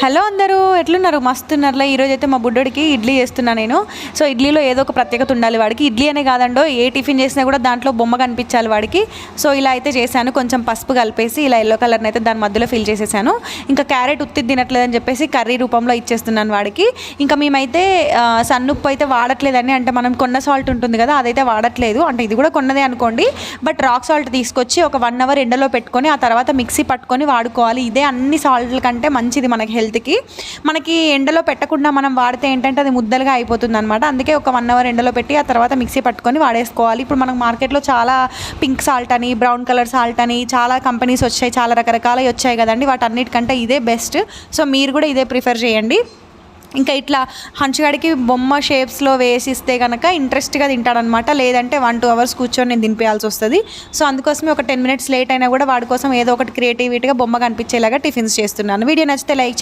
Hello అందరూ ఎట్లున్నారు? మస్తున్నారులే. ఈరోజు అయితే మా బుడ్డోడికి ఇడ్లీ చేస్తున్నా నేను. సో ఇడ్లీలో ఏదో ఒక ప్రత్యేకత ఉండాలి వాడికి. ఇడ్లీ అనే కాదండో, ఏ టిఫిన్ చేసినా కూడా దాంట్లో బొమ్మ కనిపించాలి వాడికి. సో ఇలా అయితే చేశాను. కొంచెం పసుపు కలిపేసి ఇలా ఎల్లో కలర్ని అయితే దాని మధ్యలో ఫిల్ చేసేసాను. ఇంకా క్యారెట్ ఉత్తి తినట్లేదని చెప్పేసి కర్రీ రూపంలో ఇచ్చేస్తున్నాను వాడికి. ఇంకా మేమైతే సన్నుప్పు అయితే వాడట్లేదని, అంటే మనం కొన్న సాల్ట్ ఉంటుంది కదా, అదైతే వాడట్లేదు. అంటే ఇది కూడా కొన్నదే అనుకోండి, బట్ రాక్ సాల్ట్ తీసుకొచ్చి ఒక 1 అవర్ ఎండలో పెట్టుకొని ఆ తర్వాత మిక్సీ పట్టుకొని వాడుకోవాలి. ఇదే అన్ని సాల్ట్ల కంటే మంచిది మనకి హెల్త్కి. మనకి ఎండలో పెట్టకుండా మనం వాడితే ఏంటంటే అది ముద్దలుగా అయిపోతుంది అనమాట. అందుకే ఒక 1 అవర్ ఎండలో పెట్టి ఆ తర్వాత మిక్సీ పట్టుకొని వాడేసుకోవాలి. ఇప్పుడు మనకు మార్కెట్లో చాలా పింక్ సాల్ట్ అని, బ్రౌన్ కలర్ సాల్ట్ అని చాలా కంపెనీస్ వచ్చాయి, చాలా రకరకాలవి వచ్చాయి కదండి. వాటన్నిటికంటే ఇదే బెస్ట్. సో మీరు కూడా ఇదే ప్రిఫర్ చేయండి. ఇంకా ఇట్లా హంచుగాడికి బొమ్మ షేప్స్లో వేసిస్తే కనుక ఇంట్రెస్ట్గా తింటాడనమాట. లేదంటే 1-2 అవర్స్ కూర్చొని నేను దింపేయాల్సి వస్తుంది. సో అందుకోసమే ఒక 10 మినిట్స్ లేట్ అయినా కూడా వాడి కోసం ఏదో ఒకటి క్రియేటివిటీగా బొమ్మ కనిపించేలాగా టిఫిన్స్ చేస్తున్నాను. వీడియో నచ్చితే లైక్